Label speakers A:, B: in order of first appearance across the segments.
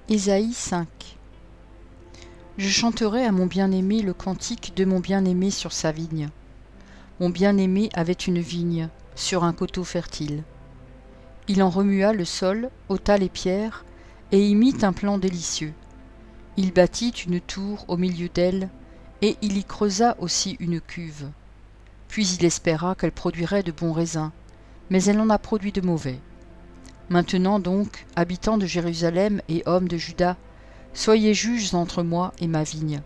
A: Ésaïe 5. Je chanterai à mon bien-aimé le cantique de mon bien-aimé sur sa vigne. Mon bien-aimé avait une vigne sur un coteau fertile. Il en remua le sol, ôta les pierres, et y mit un plan délicieux. Il bâtit une tour au milieu d'elle, et il y creusa aussi une cuve. Puis il espéra qu'elle produirait de bons raisins, mais elle en a produit de mauvais. Maintenant donc, habitants de Jérusalem et hommes de Juda, soyez juges entre moi et ma vigne.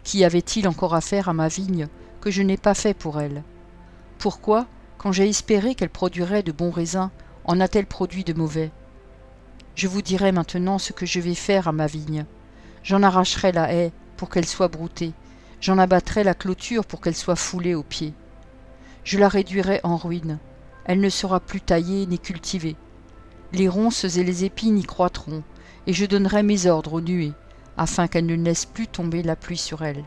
A: Qui avait-il encore affaire à ma vigne que je n'ai pas fait pour elle? Pourquoi, quand j'ai espéré qu'elle produirait de bons raisins, en a-t-elle produit de mauvais? Je vous dirai maintenant ce que je vais faire à ma vigne. J'en arracherai la haie pour qu'elle soit broutée, j'en abattrai la clôture pour qu'elle soit foulée aux pieds. Je la réduirai en ruine, elle ne sera plus taillée ni cultivée. Les ronces et les épines y croîtront, et je donnerai mes ordres aux nuées, afin qu'elles ne laissent plus tomber la pluie sur elle.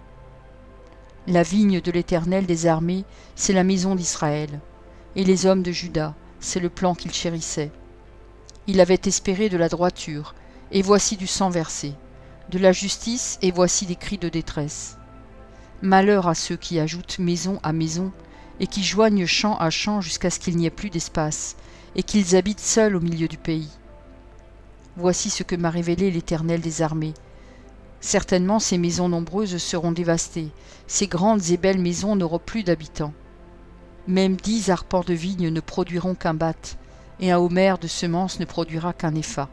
A: La vigne de l'Éternel des armées, c'est la maison d'Israël, et les hommes de Juda, c'est le plan qu'il chérissait. Il avait espéré de la droiture, et voici du sang versé, de la justice, et voici des cris de détresse. Malheur à ceux qui ajoutent maison à maison, et qui joignent champ à champ jusqu'à ce qu'il n'y ait plus d'espace, et qu'ils habitent seuls au milieu du pays. Voici ce que m'a révélé l'Éternel des armées. Certainement ces maisons nombreuses seront dévastées, ces grandes et belles maisons n'auront plus d'habitants. Même 10 arpents de vigne ne produiront qu'un bath, et un homer de semences ne produira qu'un épha.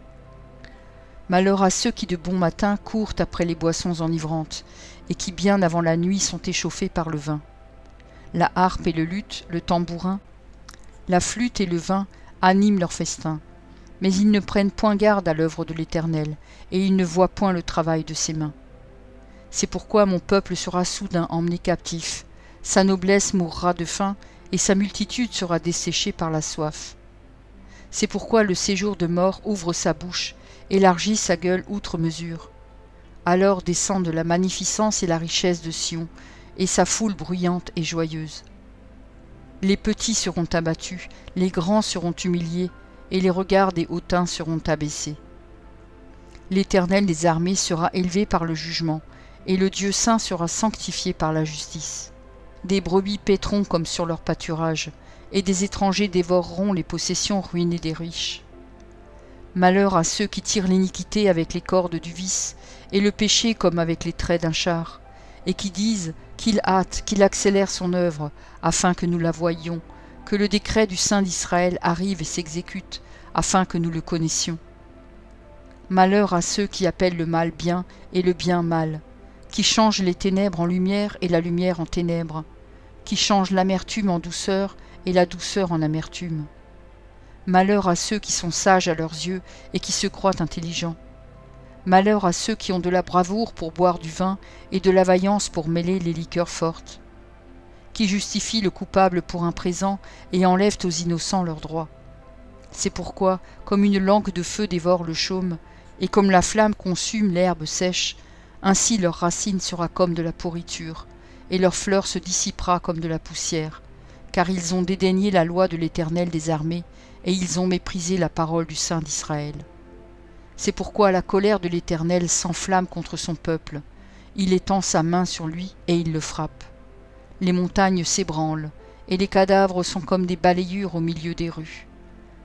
A: Malheur à ceux qui de bon matin courent après les boissons enivrantes, et qui bien avant la nuit sont échauffés par le vin. La harpe et le luth, le tambourin, la flûte et le vin animent leur festin. Mais ils ne prennent point garde à l'œuvre de l'Éternel, et ils ne voient point le travail de ses mains. C'est pourquoi mon peuple sera soudain emmené captif, sa noblesse mourra de faim, et sa multitude sera desséchée par la soif. C'est pourquoi le séjour de mort ouvre sa bouche, élargit sa gueule outre mesure. Alors descendent la magnificence et la richesse de Sion, et sa foule bruyante et joyeuse. Les petits seront abattus, les grands seront humiliés, et les regards des hautains seront abaissés. L'Éternel des armées sera élevé par le jugement, et le Dieu saint sera sanctifié par la justice. Des brebis paîtront comme sur leur pâturage, et des étrangers dévoreront les possessions ruinées des riches. Malheur à ceux qui tirent l'iniquité avec les cordes du vice, et le péché comme avec les traits d'un char, et qui disent qu'il hâte, qu'il accélère son œuvre, afin que nous la voyions, que le décret du Saint d'Israël arrive et s'exécute, afin que nous le connaissions. Malheur à ceux qui appellent le mal bien et le bien mal, qui changent les ténèbres en lumière et la lumière en ténèbres, qui changent l'amertume en douceur et la douceur en amertume. Malheur à ceux qui sont sages à leurs yeux et qui se croient intelligents. Malheur à ceux qui ont de la bravoure pour boire du vin et de la vaillance pour mêler les liqueurs fortes, qui justifient le coupable pour un présent et enlèvent aux innocents leurs droits. C'est pourquoi, comme une langue de feu dévore le chaume, et comme la flamme consume l'herbe sèche, ainsi leur racine sera comme de la pourriture, et leur fleur se dissipera comme de la poussière, car ils ont dédaigné la loi de l'Éternel des armées, et ils ont méprisé la parole du Saint d'Israël. C'est pourquoi la colère de l'Éternel s'enflamme contre son peuple. Il étend sa main sur lui et il le frappe. Les montagnes s'ébranlent, et les cadavres sont comme des balayures au milieu des rues.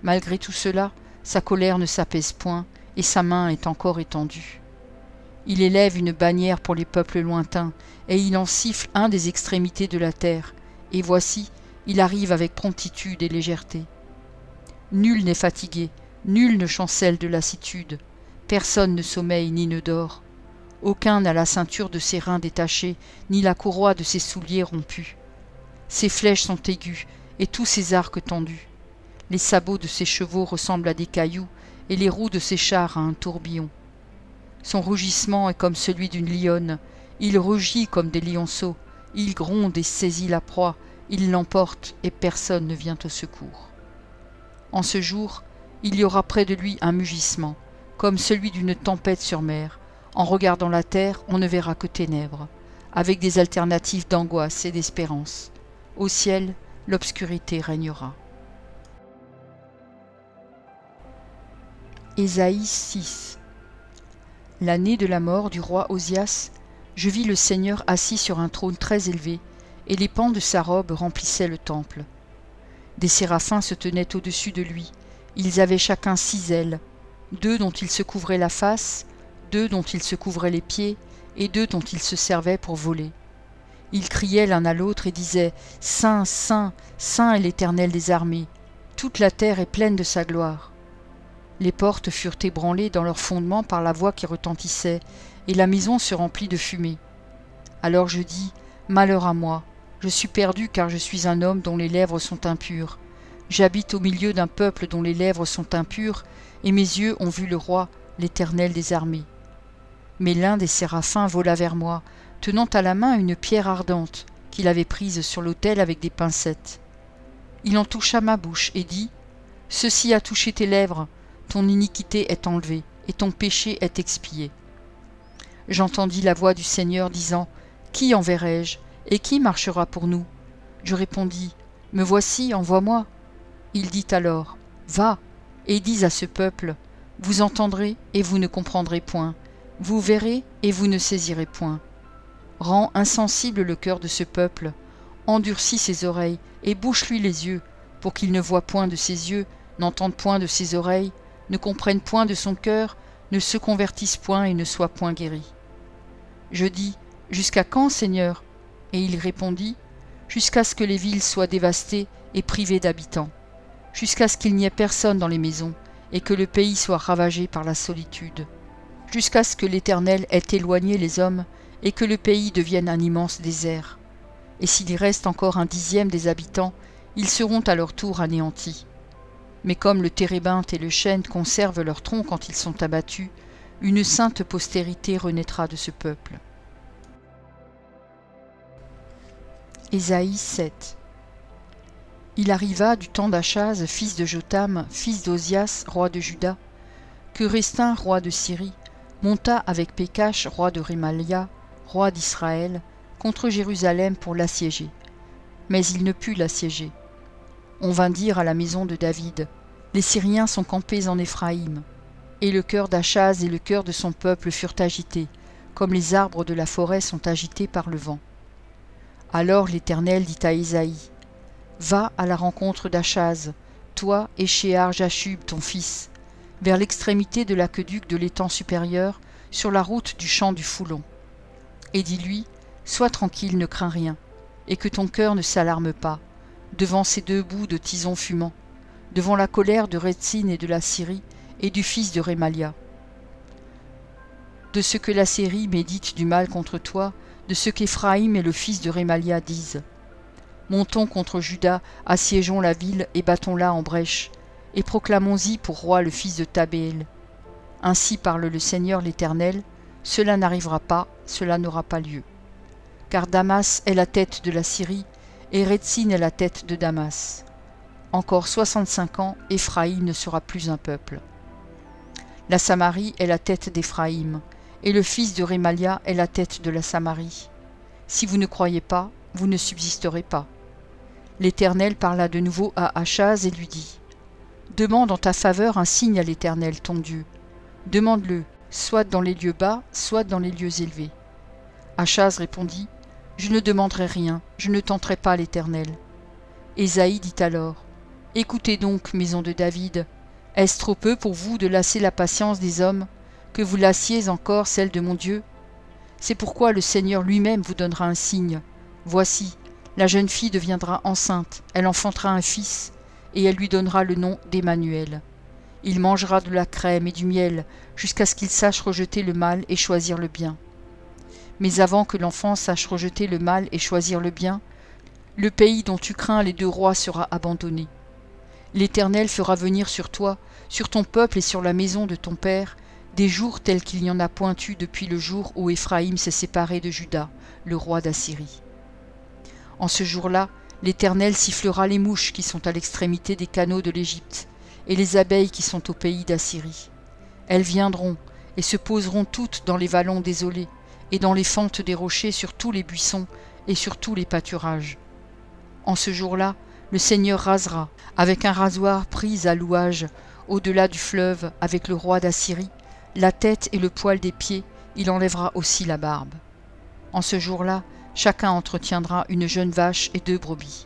A: Malgré tout cela, sa colère ne s'apaise point, et sa main est encore étendue. Il élève une bannière pour les peuples lointains, et il en siffle un des extrémités de la terre, et voici, il arrive avec promptitude et légèreté. Nul n'est fatigué, nul ne chancelle de lassitude, personne ne sommeille ni ne dort. Aucun n'a la ceinture de ses reins détachée, ni la courroie de ses souliers rompue. Ses flèches sont aiguës, et tous ses arcs tendus. Les sabots de ses chevaux ressemblent à des cailloux, et les roues de ses chars à un tourbillon. Son rugissement est comme celui d'une lionne, il rugit comme des lionceaux, il gronde et saisit la proie, il l'emporte, et personne ne vient au secours. En ce jour, il y aura près de lui un mugissement, comme celui d'une tempête sur mer. En regardant la terre, on ne verra que ténèbres, avec des alternatives d'angoisse et d'espérance. Au ciel, l'obscurité régnera. Ésaïe 6. L'année de la mort du roi Osias, je vis le Seigneur assis sur un trône très élevé, et les pans de sa robe remplissaient le temple. Des séraphins se tenaient au-dessus de lui. Ils avaient chacun 6 ailes, 2 dont ils se couvraient la face, 2 dont ils se couvraient les pieds, et 2 dont ils se servaient pour voler. Ils criaient l'un à l'autre et disaient « Saint, Saint, Saint est l'Éternel des armées, toute la terre est pleine de sa gloire. » Les portes furent ébranlées dans leur fondement par la voix qui retentissait, et la maison se remplit de fumée. Alors je dis « Malheur à moi, je suis perdu car je suis un homme dont les lèvres sont impures. J'habite au milieu d'un peuple dont les lèvres sont impures, et mes yeux ont vu le roi, l'Éternel des armées. » Mais l'un des séraphins vola vers moi, tenant à la main une pierre ardente qu'il avait prise sur l'autel avec des pincettes. Il en toucha ma bouche et dit « Ceci a touché tes lèvres, ton iniquité est enlevée, et ton péché est expié. » J'entendis la voix du Seigneur disant « Qui enverrai-je, et qui marchera pour nous ?» Je répondis « Me voici, envoie-moi. » Il dit alors « Va, et dis à ce peuple, vous entendrez et vous ne comprendrez point, vous verrez et vous ne saisirez point. Rends insensible le cœur de ce peuple, endurcis ses oreilles et bouche-lui les yeux, pour qu'il ne voie point de ses yeux, n'entende point de ses oreilles, ne comprenne point de son cœur, ne se convertisse point et ne soit point guéri. Je dis, jusqu'à quand, Seigneur? Et il répondit, jusqu'à ce que les villes soient dévastées et privées d'habitants, jusqu'à ce qu'il n'y ait personne dans les maisons, et que le pays soit ravagé par la solitude, jusqu'à ce que l'Éternel ait éloigné les hommes, et que le pays devienne un immense désert. Et s'il y reste encore 1/10 des habitants, ils seront à leur tour anéantis. Mais comme le térébinthe et le chêne conservent leur tronc quand ils sont abattus, une sainte postérité renaîtra de ce peuple. Ésaïe 7. Il arriva du temps d'Achaz, fils de Jotham, fils d'Ozias, roi de Juda, que Restin, roi de Syrie, monta avec Pécache, roi de Rémalia, roi d'Israël, contre Jérusalem pour l'assiéger. Mais il ne put l'assiéger. On vint dire à la maison de David, « Les Syriens sont campés en Éphraïm. » Et le cœur d'Achaz et le cœur de son peuple furent agités, comme les arbres de la forêt sont agités par le vent. Alors l'Éternel dit à Ésaïe, « Va à la rencontre d'Achaz, toi et Shear-Jashub ton fils, vers l'extrémité de l'aqueduc de l'étang supérieur, sur la route du champ du Foulon. Et dis-lui, sois tranquille, ne crains rien, et que ton cœur ne s'alarme pas, devant ces 2 bouts de tison fumant, devant la colère de Rétzin et de la Syrie, et du fils de Rémalia. De ce que la Syrie médite du mal contre toi, de ce qu'Éphraïm et le fils de Rémalia disent. Montons contre Juda, assiégeons la ville et battons-la en brèche, et proclamons-y pour roi le fils de Tabéel. Ainsi parle le Seigneur l'Éternel, cela n'arrivera pas, cela n'aura pas lieu. Car Damas est la tête de la Syrie, et Rétzin est la tête de Damas. Encore 65 ans, Éphraïm ne sera plus un peuple. La Samarie est la tête d'Éphraïm, et le fils de Rémalia est la tête de la Samarie. Si vous ne croyez pas, vous ne subsisterez pas. L'Éternel parla de nouveau à Achaz et lui dit, « Demande en ta faveur un signe à l'Éternel, ton Dieu. Demande-le, soit dans les lieux bas, soit dans les lieux élevés. » Achaz répondit, « Je ne demanderai rien, je ne tenterai pas l'Éternel. » Ésaïe dit alors, « Écoutez donc, maison de David, est-ce trop peu pour vous de lasser la patience des hommes, que vous lassiez encore celle de mon Dieu? C'est pourquoi le Seigneur lui-même vous donnera un signe. Voici, la jeune fille deviendra enceinte, elle enfantera un fils, et elle lui donnera le nom d'Emmanuel. Il mangera de la crème et du miel, jusqu'à ce qu'il sache rejeter le mal et choisir le bien. Mais avant que l'enfant sache rejeter le mal et choisir le bien, le pays dont tu crains les 2 rois sera abandonné. L'Éternel fera venir sur toi, sur ton peuple et sur la maison de ton père, des jours tels qu'il n'y en a point eu depuis le jour où Éphraïm s'est séparé de Juda, le roi d'Assyrie. En ce jour-là, l'Éternel sifflera les mouches qui sont à l'extrémité des canaux de l'Égypte, et les abeilles qui sont au pays d'Assyrie. Elles viendront et se poseront toutes dans les vallons désolés, et dans les fentes des rochers sur tous les buissons et sur tous les pâturages. En ce jour-là, le Seigneur rasera, avec un rasoir pris à louage, au-delà du fleuve, avec le roi d'Assyrie, la tête et le poil des pieds, il enlèvera aussi la barbe. En ce jour-là, chacun entretiendra une jeune vache et 2 brebis.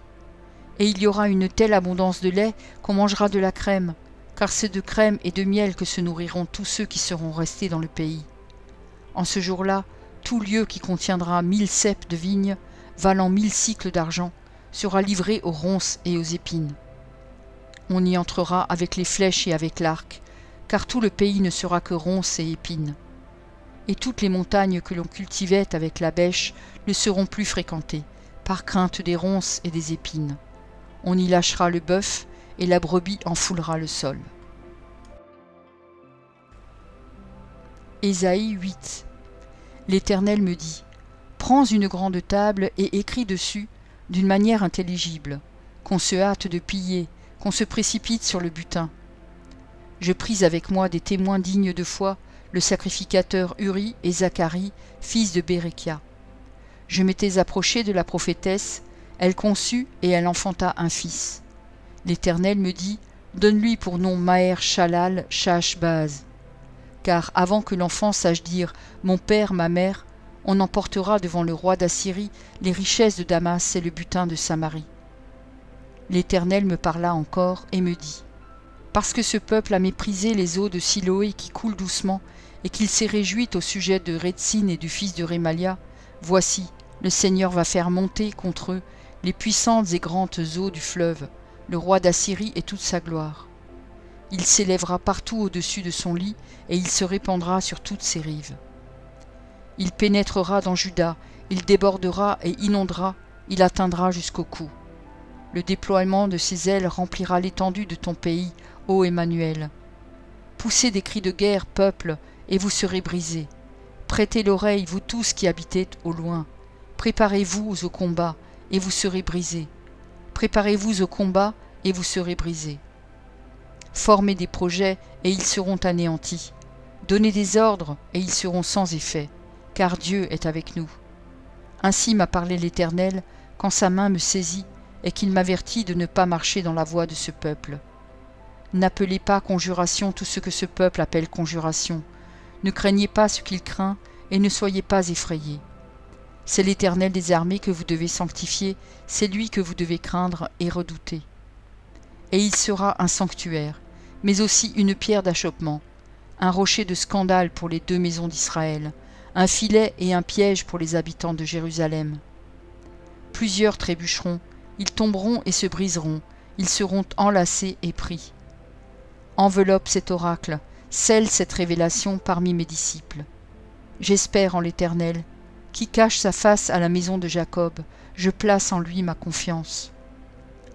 A: Et il y aura une telle abondance de lait qu'on mangera de la crème, car c'est de crème et de miel que se nourriront tous ceux qui seront restés dans le pays. En ce jour-là, tout lieu qui contiendra 1000 ceps de vigne, valant 1000 cycles d'argent, sera livré aux ronces et aux épines. On y entrera avec les flèches et avec l'arc, car tout le pays ne sera que ronces et épines. Et toutes les montagnes que l'on cultivait avec la bêche ne seront plus fréquentées, par crainte des ronces et des épines. On y lâchera le bœuf, et la brebis en foulera le sol. Ésaïe 8. L'Éternel me dit : prends une grande table et écris dessus d'une manière intelligible, qu'on se hâte de piller, qu'on se précipite sur le butin. Je pris avec moi des témoins dignes de foi, le sacrificateur Uri et Zacharie, fils de Bérékia. Je m'étais approché de la prophétesse, elle conçut et elle enfanta un fils. L'Éternel me dit : donne-lui pour nom Maher-Shalal-Shash-Baz. Car avant que l'enfant sache dire « Mon père, ma mère », on emportera devant le roi d'Assyrie les richesses de Damas et le butin de Samarie. L'Éternel me parla encore et me dit : parce que ce peuple a méprisé les eaux de Siloé qui coulent doucement, et qu'il s'est réjoui au sujet de Rétsin et du fils de Rémalia, voici, le Seigneur va faire monter contre eux les puissantes et grandes eaux du fleuve, le roi d'Assyrie et toute sa gloire. Il s'élèvera partout au-dessus de son lit, et il se répandra sur toutes ses rives. Il pénétrera dans Juda, il débordera et inondera, il atteindra jusqu'au cou. Le déploiement de ses ailes remplira l'étendue de ton pays, ô Emmanuel. Poussez des cris de guerre, peuple, et vous serez brisés. Prêtez l'oreille, vous tous qui habitez au loin. Préparez-vous au combat, et vous serez brisés. Préparez-vous au combat, et vous serez brisés. Formez des projets, et ils seront anéantis. Donnez des ordres, et ils seront sans effet, car Dieu est avec nous. Ainsi m'a parlé l'Éternel, quand sa main me saisit, et qu'il m'avertit de ne pas marcher dans la voie de ce peuple. N'appelez pas conjuration tout ce que ce peuple appelle conjuration. Ne craignez pas ce qu'il craint, et ne soyez pas effrayés. C'est l'Éternel des armées que vous devez sanctifier, c'est lui que vous devez craindre et redouter. Et il sera un sanctuaire, mais aussi une pierre d'achoppement, un rocher de scandale pour les 2 maisons d'Israël, un filet et un piège pour les habitants de Jérusalem. Plusieurs trébucheront, ils tomberont et se briseront, ils seront enlacés et pris. Enveloppe cet oracle, scelle cette révélation parmi mes disciples. J'espère en l'Éternel, qui cache sa face à la maison de Jacob, je place en lui ma confiance.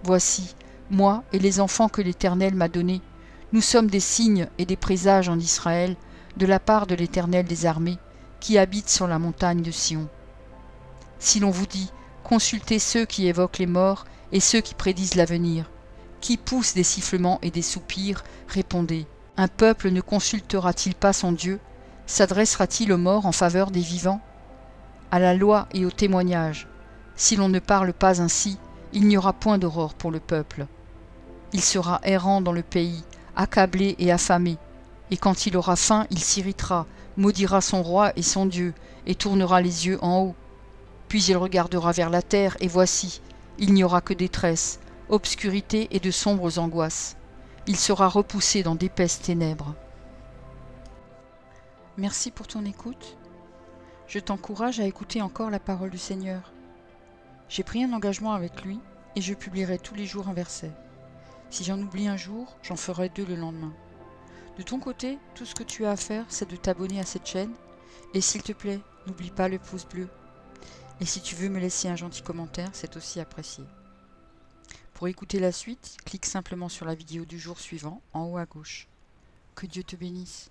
A: Voici, moi et les enfants que l'Éternel m'a donnés, nous sommes des signes et des présages en Israël, de la part de l'Éternel des armées, qui habite sur la montagne de Sion. Si l'on vous dit, consultez ceux qui évoquent les morts et ceux qui prédisent l'avenir, qui poussent des sifflements et des soupirs, répondez, un peuple ne consultera-t-il pas son Dieu? S'adressera-t-il aux morts en faveur des vivants? À la loi et au témoignage, si l'on ne parle pas ainsi, il n'y aura point d'aurore pour le peuple. Il sera errant dans le pays, accablé et affamé, et quand il aura faim, il s'irritera, maudira son roi et son Dieu, et tournera les yeux en haut. Puis il regardera vers la terre, et voici, il n'y aura que détresse, obscurité et de sombres angoisses. Il sera repoussé dans d'épaisses ténèbres. Merci pour ton écoute. Je t'encourage à écouter encore la parole du Seigneur. J'ai pris un engagement avec lui, et je publierai tous les jours un verset. Si j'en oublie un jour, j'en ferai 2 le lendemain. De ton côté, tout ce que tu as à faire, c'est de t'abonner à cette chaîne, et s'il te plaît, n'oublie pas le pouce bleu. Et si tu veux me laisser un gentil commentaire, c'est aussi apprécié. Pour écouter la suite, clique simplement sur la vidéo du jour suivant, en haut à gauche. Que Dieu te bénisse.